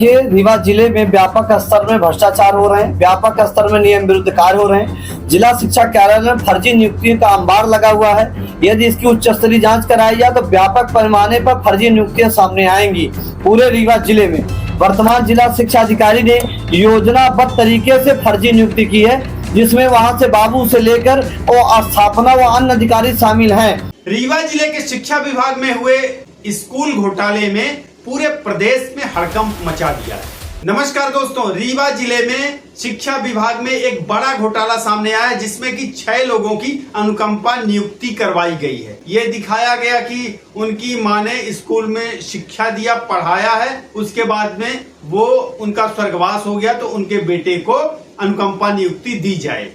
ये रीवा जिले में व्यापक स्तर में भ्रष्टाचार हो रहे हैं, व्यापक स्तर में नियम विरुद्ध कार्य हो रहे हैं। जिला शिक्षा कार्यालय में फर्जी नियुक्तियों का अंबार लगा हुआ है। यदि इसकी उच्च स्तरीय जांच कराई जाए तो व्यापक पैमाने पर फर्जी नियुक्तियां सामने आएंगी पूरे रीवा जिले में। वर्तमान जिला शिक्षा अधिकारी ने योजनाबद्ध तरीके से फर्जी नियुक्ति की है, जिसमें वहां से बाबू से लेकर और स्थापना व अन्य अधिकारी शामिल हैं। रीवा जिले के शिक्षा विभाग में हुए स्कूल घोटाले में पूरे प्रदेश में हड़कंप मचा दिया है। नमस्कार दोस्तों, रीवा जिले में शिक्षा विभाग में एक बड़ा घोटाला सामने आया, जिसमें कि 6 लोगों की अनुकंपा नियुक्ति करवाई गई है। ये दिखाया गया कि उनकी मां ने स्कूल में शिक्षा दिया, पढ़ाया है, उसके बाद में वो उनका स्वर्गवास हो गया तो उनके बेटे को अनुकंपा नियुक्ति दी जाए।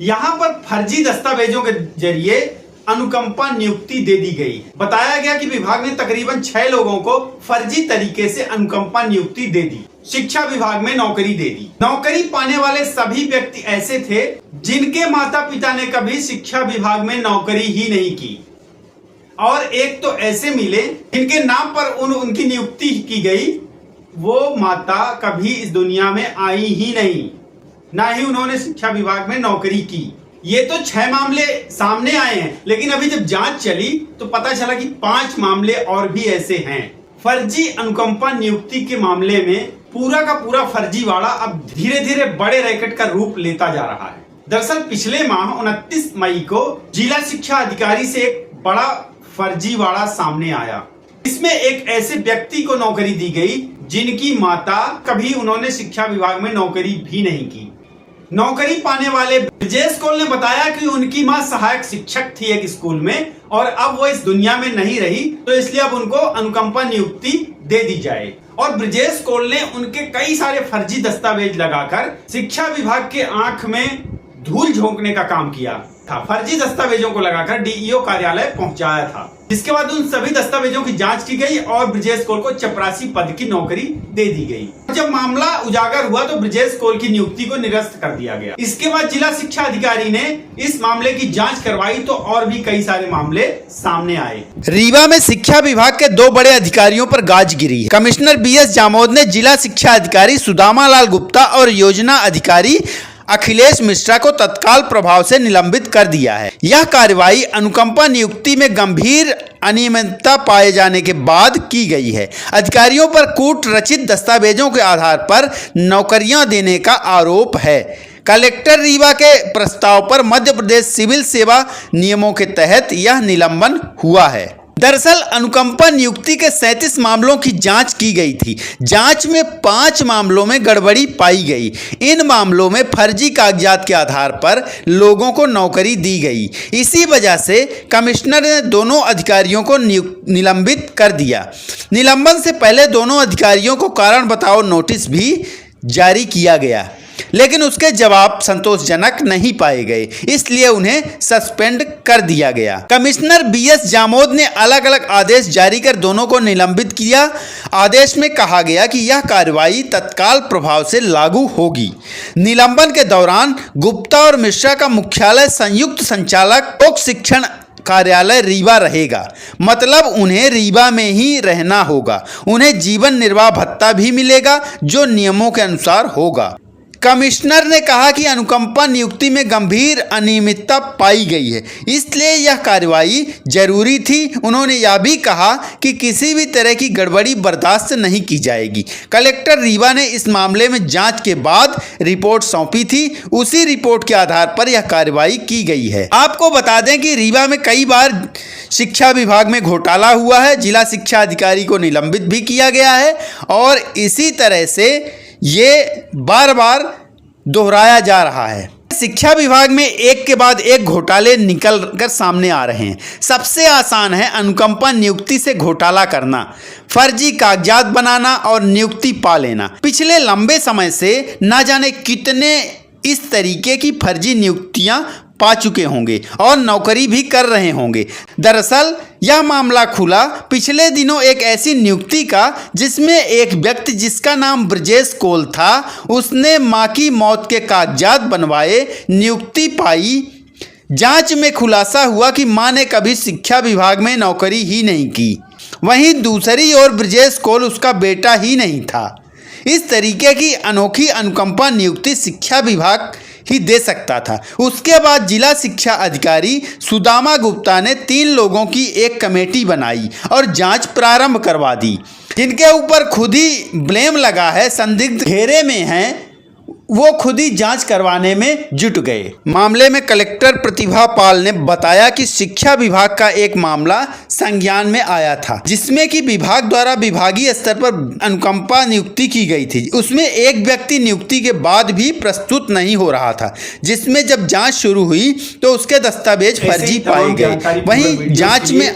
यहाँ पर फर्जी दस्तावेजों के जरिए अनुकंपा नियुक्ति दे दी गई। बताया गया कि विभाग ने तकरीबन 6 लोगों को फर्जी तरीके से अनुकंपा नियुक्ति दे दी, शिक्षा विभाग में नौकरी दे दी। नौकरी पाने वाले सभी व्यक्ति ऐसे थे जिनके माता पिता ने कभी शिक्षा विभाग में नौकरी ही नहीं की, और एक तो ऐसे मिले जिनके नाम पर उनकी नियुक्ति की गई, वो माता कभी इस दुनिया में आई ही नहीं, ना ही उन्होंने शिक्षा विभाग में नौकरी की। ये तो 6 मामले सामने आए हैं, लेकिन अभी जब जांच चली तो पता चला कि 5 मामले और भी ऐसे हैं। फर्जी अनुकंपा नियुक्ति के मामले में पूरा का पूरा फर्जीवाड़ा अब धीरे धीरे बड़े रैकेट का रूप लेता जा रहा है। दरअसल पिछले माह 29 मई को जिला शिक्षा अधिकारी से एक बड़ा फर्जीवाड़ा सामने आया। इसमें एक ऐसे व्यक्ति को नौकरी दी गई जिनकी माता कभी उन्होंने शिक्षा विभाग में नौकरी भी नहीं की। नौकरी पाने वाले ब्रजेश कौल ने बताया कि उनकी मां सहायक शिक्षक थी एक स्कूल में, और अब वो इस दुनिया में नहीं रही, तो इसलिए अब उनको अनुकंपा नियुक्ति दे दी जाए। और ब्रजेश कौल ने उनके कई सारे फर्जी दस्तावेज लगाकर शिक्षा विभाग के आंख में धूल झोंकने का काम किया था। फर्जी दस्तावेजों को लगाकर डीईओ कार्यालय पहुंचाया था, जिसके बाद उन सभी दस्तावेजों की जांच की गई और ब्रजेश कौल को चपरासी पद की नौकरी दे दी गई। जब मामला उजागर हुआ तो ब्रजेश कौल की नियुक्ति को निरस्त कर दिया गया। इसके बाद जिला शिक्षा अधिकारी ने इस मामले की जांच करवाई तो और भी कई सारे मामले सामने आए। रीवा में शिक्षा विभाग के 2 बड़े अधिकारियों पर गाज गिरी है। कमिश्नर बीएस जामोद ने जिला शिक्षा अधिकारी सुदामा लाल गुप्ता और योजना अधिकारी अखिलेश मिश्रा को तत्काल प्रभाव से निलंबित कर दिया है। यह कार्रवाई अनुकंपा नियुक्ति में गंभीर अनियमितता पाए जाने के बाद की गई है। अधिकारियों पर कूट रचित दस्तावेजों के आधार पर नौकरियां देने का आरोप है। कलेक्टर रीवा के प्रस्ताव पर मध्य प्रदेश सिविल सेवा नियमों के तहत यह निलंबन हुआ है। दरअसल अनुकंपा नियुक्ति के 37 मामलों की जांच की गई थी। जांच में 5 मामलों में गड़बड़ी पाई गई। इन मामलों में फर्जी कागजात के आधार पर लोगों को नौकरी दी गई। इसी वजह से कमिश्नर ने दोनों अधिकारियों को निलंबित कर दिया। निलंबन से पहले दोनों अधिकारियों को कारण बताओ नोटिस भी जारी किया गया, लेकिन उसके जवाब संतोषजनक नहीं पाए गए, इसलिए उन्हें सस्पेंड कर दिया गया। कमिश्नर बीएस जामोद ने अलग अलग आदेश जारी कर दोनों को निलंबित किया। आदेश में कहा गया कि यह कार्रवाई तत्काल प्रभाव से लागू होगी। निलंबन के दौरान गुप्ता और मिश्रा का मुख्यालय संयुक्त संचालक लोक शिक्षण कार्यालय रीवा रहेगा, मतलब उन्हें रीवा में ही रहना होगा। उन्हें जीवन निर्वाह भत्ता भी मिलेगा जो नियमों के अनुसार होगा। कमिश्नर ने कहा कि अनुकंपा नियुक्ति में गंभीर अनियमितता पाई गई है, इसलिए यह कार्रवाई जरूरी थी। उन्होंने यह भी कहा कि किसी भी तरह की गड़बड़ी बर्दाश्त नहीं की जाएगी। कलेक्टर रीवा ने इस मामले में जांच के बाद रिपोर्ट सौंपी थी, उसी रिपोर्ट के आधार पर यह कार्रवाई की गई है। आपको बता दें कि रीवा में कई बार शिक्षा विभाग में घोटाला हुआ है। जिला शिक्षा अधिकारी को निलंबित भी किया गया है और इसी तरह से ये बार बार दोहराया जा रहा है। शिक्षा विभाग में एक के बाद एक घोटाले निकल कर सामने आ रहे हैं। सबसे आसान है अनुकंपा नियुक्ति से घोटाला करना, फर्जी कागजात बनाना और नियुक्ति पा लेना। पिछले लंबे समय से न जाने कितने इस तरीके की फर्जी नियुक्तियां पा चुके होंगे और नौकरी भी कर रहे होंगे। दरअसल यह मामला खुला पिछले दिनों एक ऐसी नियुक्ति का जिसमें एक व्यक्ति जिसका नाम ब्रजेश कौल था, उसने मां की मौत के कागजात बनवाए, नियुक्ति पाई। जांच में खुलासा हुआ कि मां ने कभी शिक्षा विभाग में नौकरी ही नहीं की। वहीं दूसरी ओर ब्रजेश कौल उसका बेटा ही नहीं था। इस तरीके की अनोखी अनुकंपा नियुक्ति शिक्षा विभाग ही दे सकता था। उसके बाद जिला शिक्षा अधिकारी सुदामा गुप्ता ने 3 लोगों की एक कमेटी बनाई और जांच प्रारंभ करवा दी। जिनके ऊपर खुद ही ब्लेम लगा है, संदिग्ध घेरे में हैं, वो खुद ही जांच करवाने में जुट गए। मामले में कलेक्टर प्रतिभा पाल ने बताया कि शिक्षा विभाग का एक मामला संज्ञान में आया था, जिसमें कि विभाग द्वारा विभागीय स्तर पर अनुकंपा नियुक्ति की गई थी। उसमें एक व्यक्ति नियुक्ति के बाद भी प्रस्तुत नहीं हो रहा था, जिसमें जब जांच शुरू हुई तो उसके दस्तावेज फर्जी पाए गए। वहीं जांच में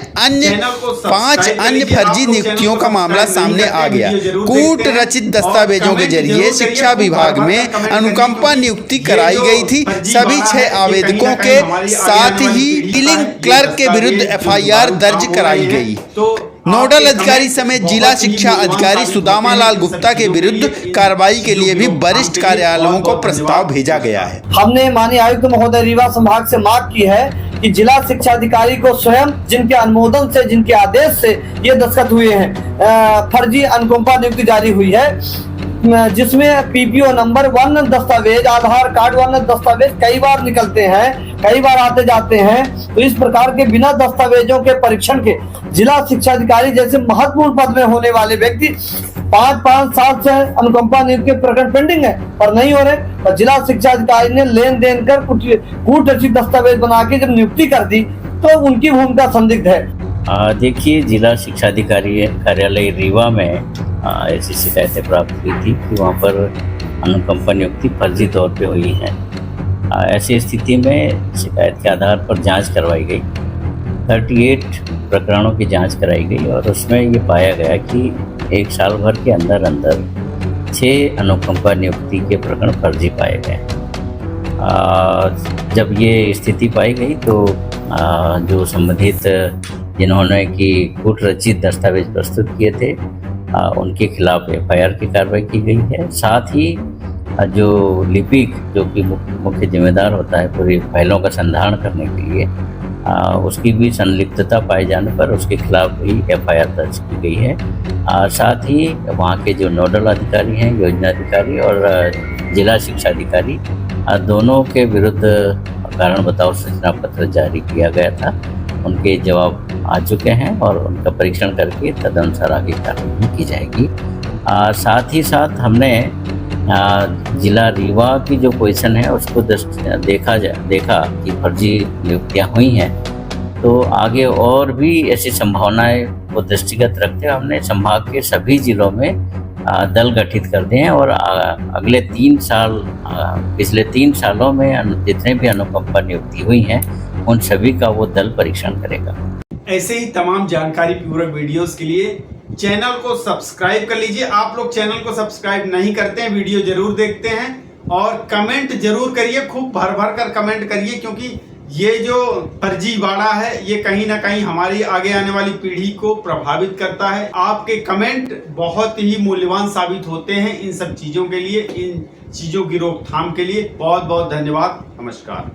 5 अन्य फर्जी नियुक्तियों का मामला सामने आ गया। कूट रचित दस्तावेजों के जरिए शिक्षा विभाग में अनुकंपा नियुक्ति कराई गई थी। सभी 6 आवेदकों के साथ ही डीलिंग क्लर्क के विरुद्ध एफआईआर दर्ज कराई गई। नोडल अधिकारी समेत जिला शिक्षा अधिकारी सुदामा लाल गुप्ता के विरुद्ध कार्रवाई के लिए भी वरिष्ठ कार्यालयों को प्रस्ताव भेजा गया है। हमने माननीय आयुक्त महोदय रीवा संभाग से मांग की है कि जिला शिक्षा अधिकारी को स्वयं जिनके अनुमोदन से, जिनके आदेश से ये दस्तखत हुए हैं, फर्जी अनुकंपा नियुक्ति जारी हुई है, जिसमें पीपीओ नंबर 1 दस्तावेज, आधार कार्ड 1 दस्तावेज कई बार निकलते हैं, कई बार आते जाते हैं। तो इस प्रकार के बिना दस्तावेजों के परीक्षण के जिला शिक्षा अधिकारी जैसे महत्वपूर्ण पद में होने वाले व्यक्ति 5-5 साल से अनुकंपा नियुक्ति के प्रकरण पेंडिंग है पर नहीं हो रहे। और जिला शिक्षा अधिकारी ने लेन देन कर कूट रचित दस्तावेज बना के जब नियुक्ति कर दी तो उनकी भूमिका संदिग्ध है। देखिए, जिला शिक्षा अधिकारी कार्यालय रीवा में ऐसी शिकायतें प्राप्त हुई थी कि वहाँ पर अनुकंपा नियुक्ति फर्जी तौर पे हुई है। ऐसी स्थिति में शिकायत के आधार पर जांच करवाई गई। 38 प्रकरणों की जांच कराई गई और उसमें ये पाया गया कि 1 साल भर के अंदर 6 अनुकंपा नियुक्ति के प्रकरण फर्जी पाए गए। जब ये स्थिति पाई गई तो जो संबंधित जिन्होंने कि कूट रचित दस्तावेज प्रस्तुत किए थे उनके खिलाफ एफआईआर की कार्रवाई की गई है। साथ ही जो लिपिक, जो कि मुख्य जिम्मेदार होता है पूरी फाइलों का संधारण करने के लिए, उसकी भी संलिप्तता पाए जाने पर उसके खिलाफ भी एफआईआर दर्ज की गई है। साथ ही वहाँ के जो नोडल अधिकारी हैं, योजना अधिकारी और जिला शिक्षा अधिकारी, दोनों के विरुद्ध कारण बताओ सूचना पत्र जारी किया गया था। उनके जवाब आ चुके हैं और उनका परीक्षण करके तदनुसार आगे कार्रवाई की जाएगी। साथ ही साथ हमने जिला रीवा की जो पोजीशन है उसको देखा कि फर्जी नियुक्तियाँ हुई हैं, तो आगे और भी ऐसी संभावनाएं को दृष्टिगत रखते हुए हमने संभाग के सभी जिलों में दल गठित कर दिए हैं और अगले 3 साल, पिछले 3 सालों में जितने भी अनुकंपा नियुक्ति हुई हैं उन सभी का वो दल परीक्षण करेगा। ऐसे ही तमाम जानकारी पूर्वक वीडियोस के लिए चैनल को सब्सक्राइब कर लीजिए। आप लोग चैनल को सब्सक्राइब नहीं करते हैं, वीडियो जरूर देखते हैं और कमेंट जरूर करिए, खूब भर भर कर कमेंट करिए, क्योंकि ये जो फर्जीवाड़ा है ये कहीं ना कहीं हमारी आगे आने वाली पीढ़ी को प्रभावित करता है। आपके कमेंट बहुत ही मूल्यवान साबित होते हैं इन सब चीजों के लिए, इन चीजों की रोकथाम के लिए। बहुत बहुत धन्यवाद। नमस्कार।